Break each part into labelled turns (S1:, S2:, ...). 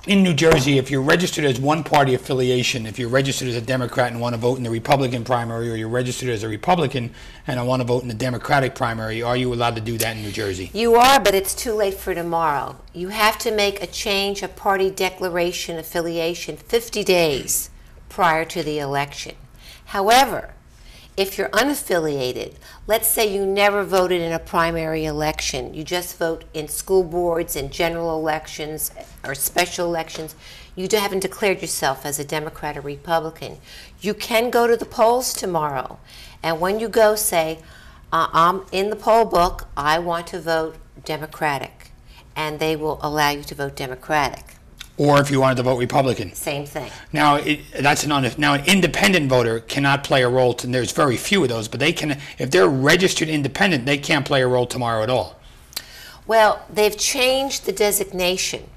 S1: in New Jersey, if you're registered as one party affiliation, if you're registered as a Democrat and want to vote in the Republican primary, or you're registered as a Republican and want to vote in the Democratic primary, are you allowed to do that in New Jersey?
S2: You are, but it's too late for tomorrow. You have to make a change of party declaration affiliation 50 days prior to the election. However, if you're unaffiliated, let's say you never voted in a primary election, you just vote in school boards and general elections or special elections, you haven't declared yourself as a Democrat or Republican, you can go to the polls tomorrow. And when you go, say, I'm in the poll book, I want to vote Democratic. And they will allow you to vote Democratic.
S1: Or if you wanted to vote Republican.
S2: Same thing.
S1: Now, now an independent voter cannot play a role, and there's very few of those, but they can, if they're registered independent, they can't play a role tomorrow at all.
S2: Well, they've changed the designation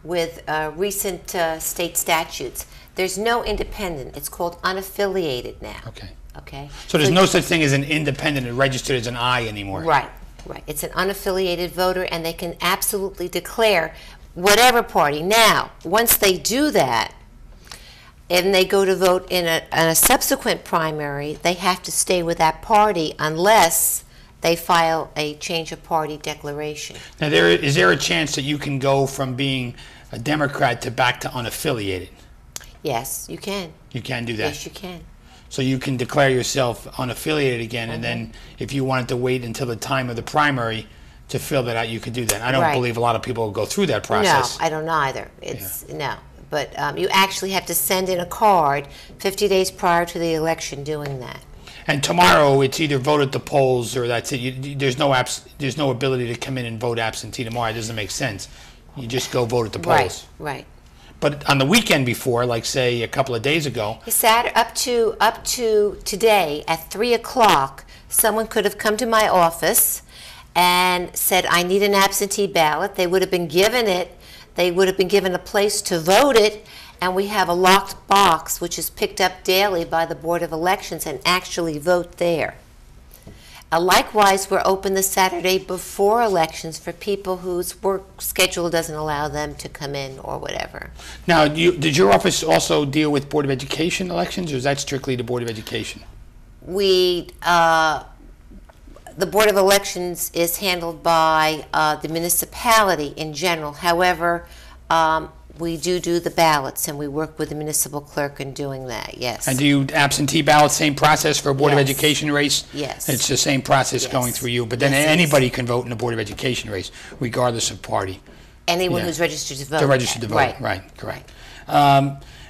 S2: with recent state statutes. There's no independent. It's called unaffiliated now.
S1: Okay.
S2: Okay.
S1: So there's no such thing as an independent and registered as an I anymore.
S2: Right, right. It's an unaffiliated voter, and they can absolutely declare whatever party. Now, once they do that, and they go to vote in a subsequent primary, they have to stay with that party unless they file a change of party declaration.
S1: Now, is there a chance that you can go from being a Democrat to back to unaffiliated?
S2: Yes, you can.
S1: You can do that?
S2: Yes, you can.
S1: So you can declare yourself unaffiliated again, and then if you wanted to wait until the time of the primary to fill that out, you could do that. I don't believe a lot of people go through that process.
S2: No, I don't either. No. But you actually have to send in a card 50 days prior to the election doing that.
S1: And tomorrow, it's either vote at the polls or that's it. There's no ability to come in and vote absentee tomorrow. It doesn't make sense. You just go vote at the polls.
S2: Right.
S1: But on the weekend before, like say a couple of days ago,
S2: up to today at 3 o'clock, someone could have come to my office and said, I need an absentee ballot. They would have been given it. They would have been given a place to vote it, and we have a locked box which is picked up daily by the Board of Elections and actually vote there. Likewise, we're open the Saturday before elections for people whose work schedule doesn't allow them to come in or whatever.
S1: Now, did your office also deal with Board of Education elections, or is that strictly the Board of Education?
S2: The Board of Elections is handled by the municipality in general. However, we do the ballots, and we work with the municipal clerk in doing that, yes.
S1: And do you absentee ballot, same process for a Board of Education race?
S2: Yes.
S1: It's the same process going through you, but then anybody can vote in a Board of Education race, regardless of party.
S2: Anyone who's registered to vote.
S1: They're registered to vote, right, correct.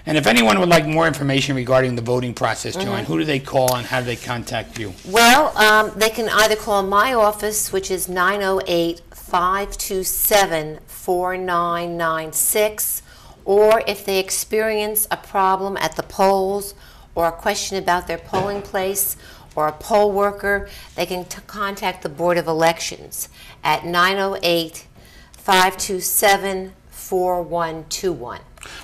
S1: And if anyone would like more information regarding the voting process, Joanne, who do they call and how do they contact you?
S2: Well, they can either call my office, which is 908-527-4996, or if they experience a problem at the polls or a question about their polling place or a poll worker, they can contact the Board of Elections at 908-527-4121.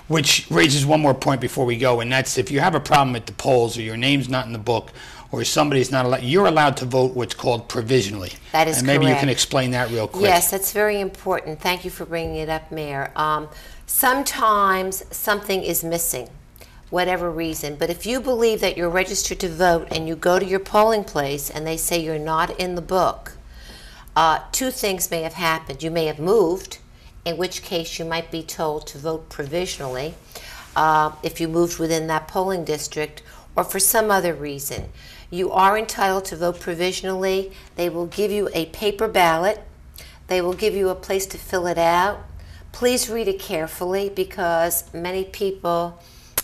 S1: Which raises one more point before we go, and that's if you have a problem at the polls or your name's not in the book or somebody's not allowed, you're allowed to vote what's called provisionally.
S2: That is correct.
S1: And maybe you can explain that real quick.
S2: Yes, that's very important. Thank you for bringing it up, Mayor. Sometimes something is missing, whatever reason, but if you believe that you're registered to vote and you go to your polling place and they say you're not in the book, two things may have happened. You may have moved, in which case you might be told to vote provisionally if you moved within that polling district, or for some other reason. You are entitled to vote provisionally. They will give you a paper ballot. They will give you a place to fill it out. Please read it carefully, because many people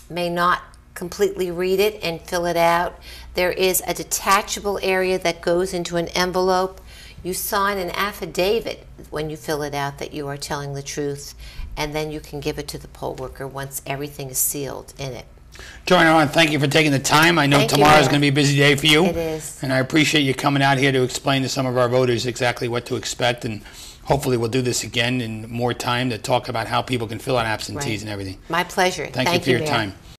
S2: may not completely read it and fill it out. There is a detachable area that goes into an envelope. You sign an affidavit when you fill it out that you are telling the truth, and then you can give it to the poll worker once everything is sealed in it.
S1: Joanne, I want to thank you for taking the time. I know tomorrow is going to be a busy day for you.
S2: It is.
S1: And I appreciate you coming out here to explain to some of our voters exactly what to expect, and hopefully we'll do this again in more time to talk about how people can fill out absentees and everything.
S2: My pleasure.
S1: Thank you for your time.